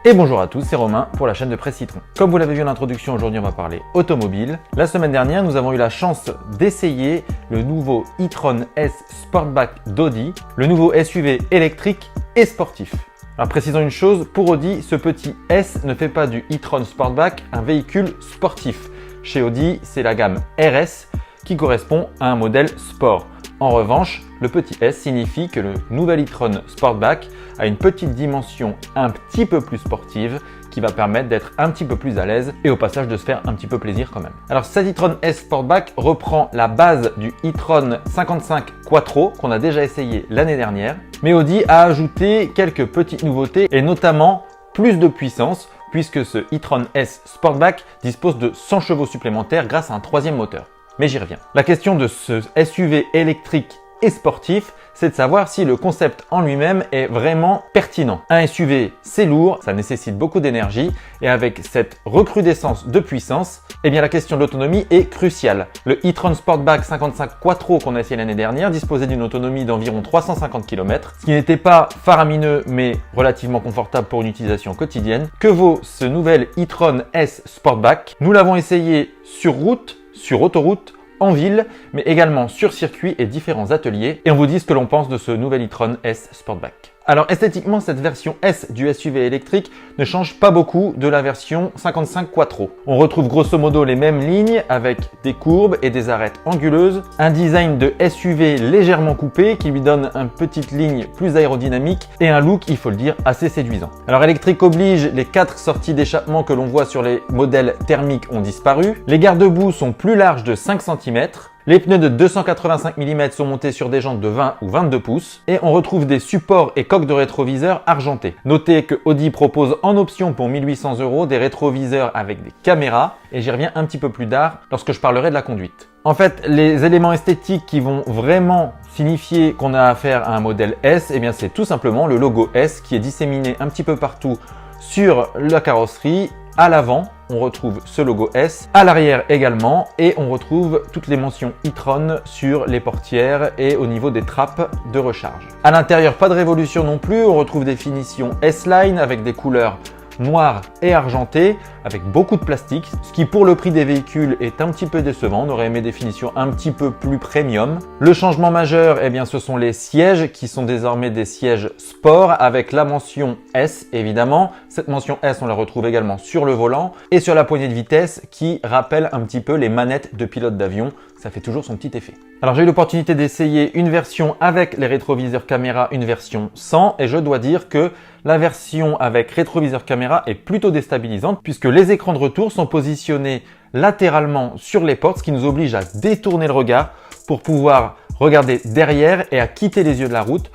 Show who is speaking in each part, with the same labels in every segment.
Speaker 1: Et bonjour à tous, c'est Romain pour la chaîne de Presse Citron. Comme vous l'avez vu en introduction, aujourd'hui on va parler automobile. La semaine dernière, nous avons eu la chance d'essayer le nouveau e-tron S Sportback d'Audi, le nouveau SUV électrique et sportif. Alors précisons une chose, pour Audi, ce petit S ne fait pas du e-tron Sportback un véhicule sportif. Chez Audi, c'est la gamme RS qui correspond à un modèle sport. En revanche, le petit S signifie que le nouvel e-tron Sportback a une petite dimension un petit peu plus sportive qui va permettre d'être un petit peu plus à l'aise et au passage de se faire un petit peu plaisir quand même. Alors cet e-tron S Sportback reprend la base du e-tron 55 Quattro qu'on a déjà essayé l'année dernière, mais Audi a ajouté quelques petites nouveautés et notamment plus de puissance puisque ce e-tron S Sportback dispose de 100 chevaux supplémentaires grâce à un troisième moteur. Mais j'y reviens. La question de ce SUV électrique et sportif, c'est de savoir si le concept en lui-même est vraiment pertinent. Un SUV, c'est lourd, ça nécessite beaucoup d'énergie et avec cette recrudescence de puissance, eh bien la question de l'autonomie est cruciale. Le e-tron Sportback 55 Quattro qu'on a essayé l'année dernière disposait d'une autonomie d'environ 350 km, ce qui n'était pas faramineux mais relativement confortable pour une utilisation quotidienne. Que vaut ce nouvel e-tron S Sportback? Nous l'avons essayé sur route, sur autoroute, en ville, mais également sur circuit et différents ateliers. Et on vous dit ce que l'on pense de ce nouvel e-tron S Sportback. Alors esthétiquement, cette version S du SUV électrique ne change pas beaucoup de la version 55 Quattro. On retrouve grosso modo les mêmes lignes avec des courbes et des arêtes anguleuses, un design de SUV légèrement coupé qui lui donne une petite ligne plus aérodynamique et un look, il faut le dire, assez séduisant. Alors électrique oblige, les 4 sorties d'échappement que l'on voit sur les modèles thermiques ont disparu. Les garde-boue sont plus larges de 5 cm. Les pneus de 285 mm sont montés sur des jantes de 20 ou 22 pouces et on retrouve des supports et coques de rétroviseurs argentés. Notez que Audi propose en option pour 1800 € des rétroviseurs avec des caméras et j'y reviens un petit peu plus tard lorsque je parlerai de la conduite. En fait, les éléments esthétiques qui vont vraiment signifier qu'on a affaire à un modèle S, eh bien c'est tout simplement le logo S qui est disséminé un petit peu partout sur la carrosserie. À l'avant, on retrouve ce logo S, à l'arrière également, et on retrouve toutes les mentions e-tron sur les portières et au niveau des trappes de recharge. À l'intérieur, pas de révolution non plus, on retrouve des finitions S-Line avec des couleurs noires et argentées, avec beaucoup de plastique, ce qui pour le prix des véhicules est un petit peu décevant. On aurait aimé des finitions un petit peu plus premium. Le changement majeur, eh bien, ce sont les sièges qui sont désormais des sièges sport avec la mention S évidemment. Cette mention S, on la retrouve également sur le volant et sur la poignée de vitesse qui rappelle un petit peu les manettes de pilote d'avion. Ça fait toujours son petit effet. Alors j'ai eu l'opportunité d'essayer une version avec les rétroviseurs caméra, une version sans, et je dois dire que la version avec rétroviseur caméra est plutôt déstabilisante puisque les écrans de retour sont positionnés latéralement sur les portes, ce qui nous oblige à détourner le regard pour pouvoir regarder derrière et à quitter les yeux de la route.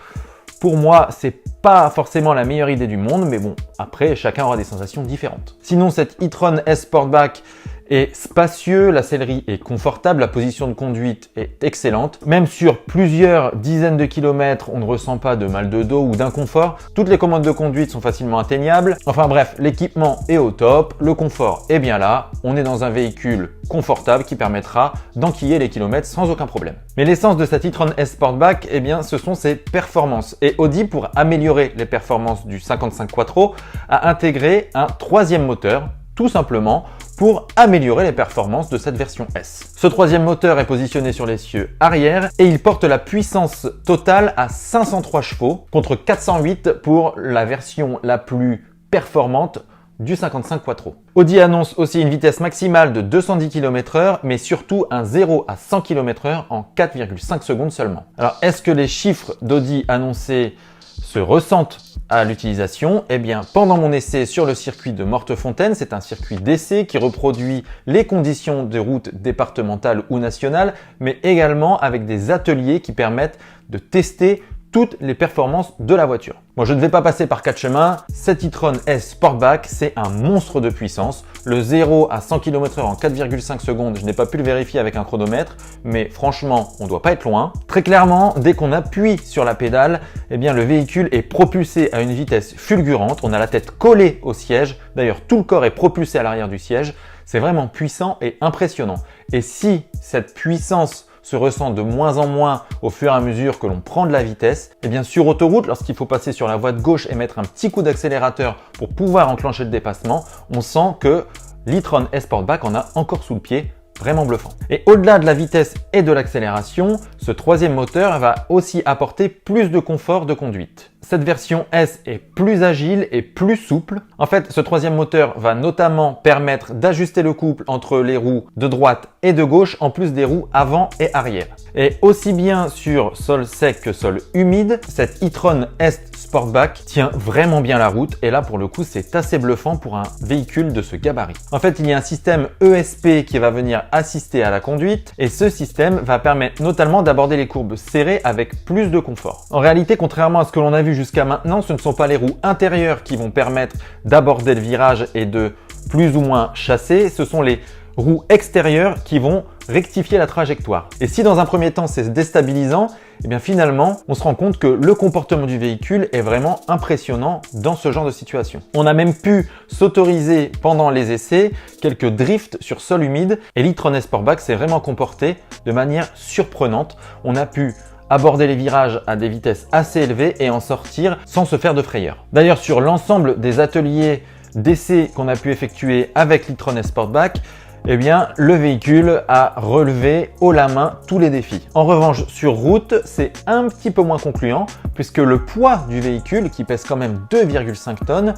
Speaker 1: Pour moi, c'est pas forcément la meilleure idée du monde, mais bon, après, chacun aura des sensations différentes. Sinon, cette e-tron S Sportback est spacieux, la sellerie est confortable, la position de conduite est excellente. Même sur plusieurs dizaines de kilomètres, on ne ressent pas de mal de dos ou d'inconfort. Toutes les commandes de conduite sont facilement atteignables. Enfin bref, l'équipement est au top, le confort est bien là. On est dans un véhicule confortable qui permettra d'enquiller les kilomètres sans aucun problème. Mais l'essence de cette e-tron S Sportback, eh bien, ce sont ses performances. Et Audi, pour améliorer les performances du 55 Quattro, a intégré un troisième moteur, tout simplement pour améliorer les performances de cette version S. Ce troisième moteur est positionné sur l'essieu arrière et il porte la puissance totale à 503 chevaux contre 408 pour la version la plus performante du 55 Quattro. Audi annonce aussi une vitesse maximale de 210 km/h, mais surtout un 0 à 100 km/h en 4,5 secondes seulement. Alors, est-ce que les chiffres d'Audi annoncés se ressentent à l'utilisation? Eh bien, pendant mon essai sur le circuit de Mortefontaine, c'est un circuit d'essai qui reproduit les conditions de route départementale ou nationale, mais également avec des ateliers qui permettent de tester toutes les performances de la voiture. Moi, je ne vais pas passer par 4 chemins. Cet e-tron S Sportback, c'est un monstre de puissance. Le 0 à 100 km/h en 4,5 secondes, je n'ai pas pu le vérifier avec un chronomètre, mais franchement, on ne doit pas être loin. Très clairement, dès qu'on appuie sur la pédale, eh bien, le véhicule est propulsé à une vitesse fulgurante. On a la tête collée au siège. D'ailleurs, tout le corps est propulsé à l'arrière du siège. C'est vraiment puissant et impressionnant. Et si cette puissance se ressent de moins en moins au fur et à mesure que l'on prend de la vitesse. Et bien sur autoroute, lorsqu'il faut passer sur la voie de gauche et mettre un petit coup d'accélérateur pour pouvoir enclencher le dépassement, on sent que l'e-tron S Sportback en a encore sous le pied. Vraiment bluffant. Et au-delà de la vitesse et de l'accélération, ce troisième moteur va aussi apporter plus de confort de conduite. Cette version S est plus agile et plus souple. En fait, ce troisième moteur va notamment permettre d'ajuster le couple entre les roues de droite et de gauche, en plus des roues avant et arrière. Et aussi bien sur sol sec que sol humide, cette e-tron S Sportback tient vraiment bien la route. Et là, pour le coup, c'est assez bluffant pour un véhicule de ce gabarit. En fait, il y a un système ESP qui va venir assister à la conduite. Et ce système va permettre notamment d'aborder les courbes serrées avec plus de confort. En réalité, contrairement à ce que l'on a vu jusqu'à maintenant, ce ne sont pas les roues intérieures qui vont permettre d'aborder le virage et de plus ou moins chasser, ce sont les roues extérieures qui vont rectifier la trajectoire. Et si dans un premier temps c'est déstabilisant, et bien finalement on se rend compte que le comportement du véhicule est vraiment impressionnant dans ce genre de situation. On a même pu s'autoriser pendant les essais quelques drifts sur sol humide et l'e-tron S Sportback s'est vraiment comporté de manière surprenante. On a pu aborder les virages à des vitesses assez élevées et en sortir sans se faire de frayeur. D'ailleurs, sur l'ensemble des ateliers d'essais qu'on a pu effectuer avec l'e-tron S Sportback, eh bien, le véhicule a relevé haut la main tous les défis. En revanche, sur route, c'est un petit peu moins concluant puisque le poids du véhicule, qui pèse quand même 2,5 tonnes,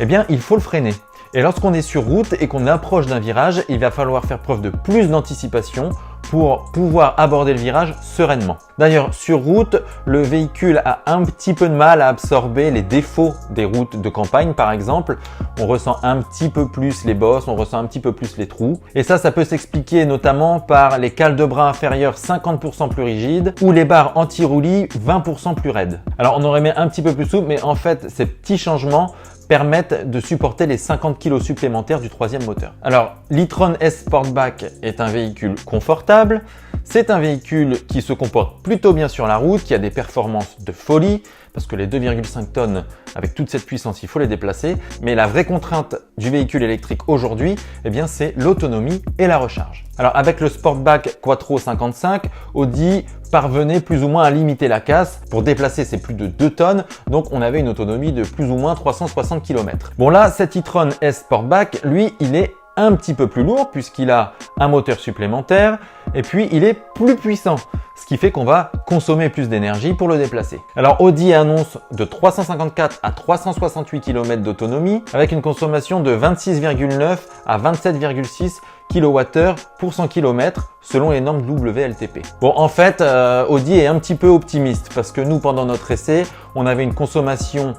Speaker 1: eh bien, il faut le freiner. Et lorsqu'on est sur route et qu'on approche d'un virage, il va falloir faire preuve de plus d'anticipation pour pouvoir aborder le virage sereinement. D'ailleurs, sur route, le véhicule a un petit peu de mal à absorber les défauts des routes de campagne, par exemple. On ressent un petit peu plus les bosses, on ressent un petit peu plus les trous. Et ça peut s'expliquer notamment par les cales de bras inférieures 50% plus rigides ou les barres anti-roulis 20% plus raides. Alors, on aurait mis un petit peu plus souple, mais en fait, ces petits changements permettent de supporter les 50 kg supplémentaires du troisième moteur. Alors, l'e-tron S Sportback est un véhicule confortable. C'est un véhicule qui se comporte plutôt bien sur la route, qui a des performances de folie, parce que les 2,5 tonnes, avec toute cette puissance, il faut les déplacer. Mais la vraie contrainte du véhicule électrique aujourd'hui, eh bien, c'est l'autonomie et la recharge. Alors, avec le Sportback Quattro 55, Audi parvenait plus ou moins à limiter la casse. Pour déplacer, c'est plus de 2 tonnes, donc on avait une autonomie de plus ou moins 360 km. Bon là, cet e-tron S Sportback, lui, il est un petit peu plus lourd puisqu'il a un moteur supplémentaire et puis il est plus puissant, ce qui fait qu'on va consommer plus d'énergie pour le déplacer. Alors Audi annonce de 354 à 368 km d'autonomie avec une consommation de 26,9 à 27,6 kWh pour 100 km selon les normes WLTP. Bon, en fait, Audi est un petit peu optimiste parce que nous, pendant notre essai, on avait une consommation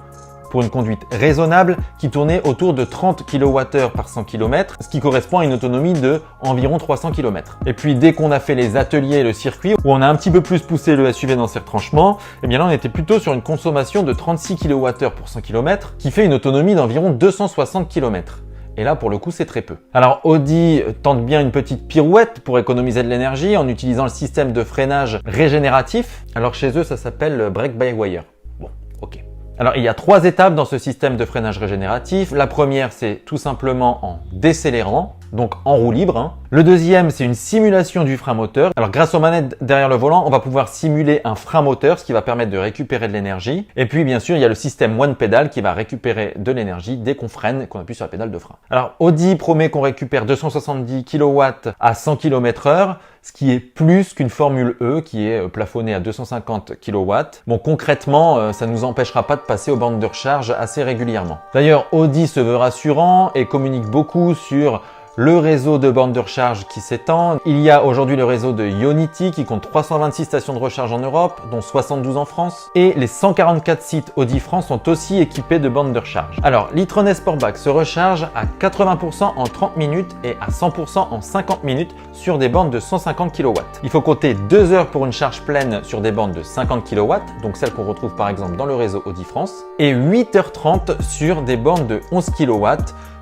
Speaker 1: pour une conduite raisonnable qui tournait autour de 30 kWh par 100 km, ce qui correspond à une autonomie de environ 300 km. Et puis dès qu'on a fait les ateliers et le circuit, où on a un petit peu plus poussé le SUV dans ses retranchements, eh bien là on était plutôt sur une consommation de 36 kWh pour 100 km, qui fait une autonomie d'environ 260 km. Et là, pour le coup, c'est très peu. Alors, Audi tente bien une petite pirouette pour économiser de l'énergie en utilisant le système de freinage régénératif. Alors, chez eux, ça s'appelle brake-by-wire. Bon, ok. Alors, il y a 3 étapes dans ce système de freinage régénératif. La première, c'est tout simplement en décélérant, donc en roue libre. Le deuxième, c'est une simulation du frein moteur. Alors, grâce aux manettes derrière le volant, on va pouvoir simuler un frein moteur, ce qui va permettre de récupérer de l'énergie. Et puis, bien sûr, il y a le système One Pedal qui va récupérer de l'énergie dès qu'on freine et qu'on appuie sur la pédale de frein. Alors, Audi promet qu'on récupère 270 kW à 100 km/h, ce qui est plus qu'une Formule E qui est plafonnée à 250 kW. Bon, concrètement, ça ne nous empêchera pas de passer aux bornes de recharge assez régulièrement. D'ailleurs, Audi se veut rassurant et communique beaucoup sur le réseau de bornes de recharge qui s'étend. Il y a aujourd'hui le réseau de Ionity qui compte 326 stations de recharge en Europe, dont 72 en France. Et les 144 sites Audi France sont aussi équipés de bornes de recharge. Alors, l'e-tron S Sportback se recharge à 80% en 30 minutes et à 100% en 50 minutes sur des bornes de 150 kW. Il faut compter 2 heures pour une charge pleine sur des bornes de 50 kW, donc celles qu'on retrouve par exemple dans le réseau Audi France, et 8h30 sur des bornes de 11 kW,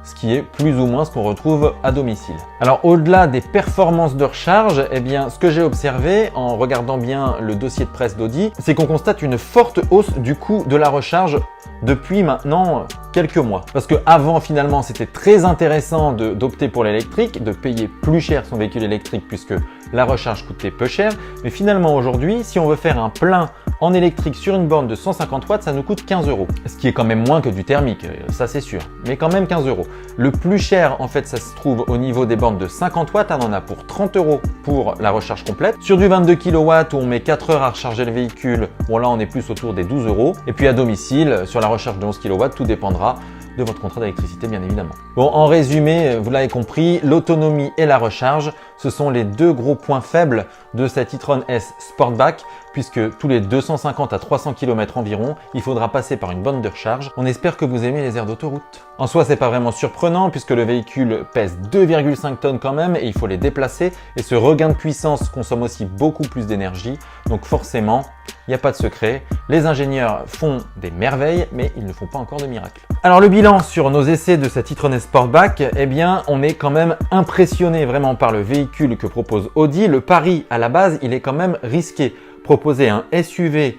Speaker 1: ce qui est plus ou moins ce qu'on retrouve à domicile. Alors au-delà des performances de recharge, eh bien ce que j'ai observé en regardant bien le dossier de presse d'Audi, c'est qu'on constate une forte hausse du coût de la recharge depuis maintenant quelques mois. Parce que avant finalement c'était très intéressant d'opter pour l'électrique, de payer plus cher son véhicule électrique puisque la recharge coûtait peu cher, mais finalement aujourd'hui, si on veut faire un plein en électrique sur une borne de 150 watts, ça nous coûte 15 €. Ce qui est quand même moins que du thermique, ça c'est sûr, mais quand même 15 €. Le plus cher, en fait, ça se trouve au niveau des bornes de 50 watts, on en a pour 30 € pour la recharge complète. Sur du 22 kW où on met 4 heures à recharger le véhicule, bon là on est plus autour des 12 €. Et puis à domicile, sur la recharge de 11 kW, tout dépendra de votre contrat d'électricité bien évidemment. Bon, en résumé, vous l'avez compris, l'autonomie et la recharge, ce sont les deux gros points faibles de cette e-tron S Sportback, puisque tous les 250 à 300 km environ, il faudra passer par une borne de recharge. On espère que vous aimez les aires d'autoroute. En soi, c'est pas vraiment surprenant puisque le véhicule pèse 2,5 tonnes quand même et il faut les déplacer. Et ce regain de puissance consomme aussi beaucoup plus d'énergie. Donc forcément, il n'y a pas de secret. Les ingénieurs font des merveilles, mais ils ne font pas encore de miracles. Alors le bilan sur nos essais de cette e-tron S Sportback, eh bien, on est quand même impressionné vraiment par le véhicule que propose Audi. Le pari à la base, il est quand même risqué. Proposer un SUV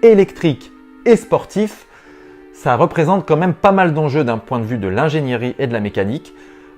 Speaker 1: électrique et sportif, ça représente quand même pas mal d'enjeux d'un point de vue de l'ingénierie et de la mécanique.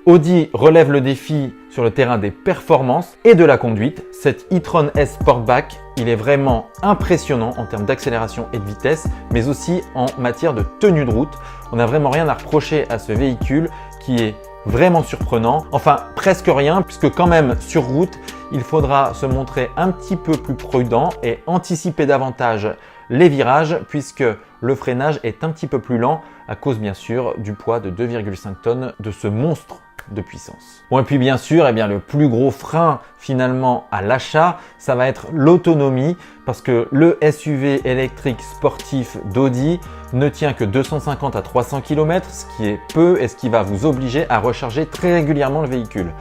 Speaker 1: Audi relève le défi sur le terrain des performances et de la conduite. Cet e-tron S Sportback, il est vraiment impressionnant en termes d'accélération et de vitesse, mais aussi en matière de tenue de route. On n'a vraiment rien à reprocher à ce véhicule qui est vraiment surprenant. Enfin, presque rien, puisque quand même sur route, il faudra se montrer un petit peu plus prudent et anticiper davantage les virages, puisque le freinage est un petit peu plus lent à cause bien sûr du poids de 2,5 tonnes de ce monstre de puissance. Bon, et puis bien sûr, le plus gros frein finalement à l'achat, ça va être l'autonomie, parce que le SUV électrique sportif d'Audi ne tient que 250 à 300 km, ce qui est peu et ce qui va vous obliger à recharger très régulièrement le véhicule.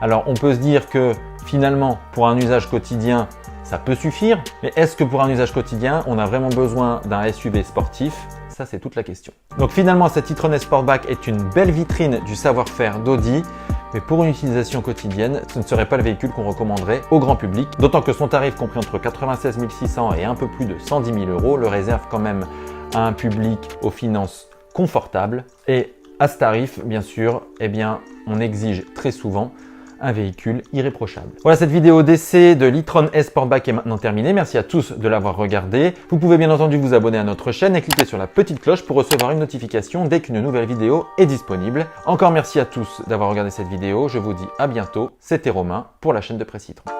Speaker 1: Alors on peut se dire que finalement pour un usage quotidien, ça peut suffire, mais est-ce que pour un usage quotidien, on a vraiment besoin d'un SUV sportif ? Ça, c'est toute la question. Donc finalement, cette e-tron S Sportback est une belle vitrine du savoir-faire d'Audi, mais pour une utilisation quotidienne, ce ne serait pas le véhicule qu'on recommanderait au grand public, d'autant que son tarif compris entre 96 600 et un peu plus de 110 000 € le réserve quand même à un public aux finances confortables. Et à ce tarif, bien sûr, on exige très souvent un véhicule irréprochable. Voilà, cette vidéo d'essai de l'e-tron S Sportback est maintenant terminée. Merci à tous de l'avoir regardé. Vous pouvez bien entendu vous abonner à notre chaîne et cliquer sur la petite cloche pour recevoir une notification dès qu'une nouvelle vidéo est disponible. Encore merci à tous d'avoir regardé cette vidéo. Je vous dis à bientôt. C'était Romain pour la chaîne de Presse e-tron.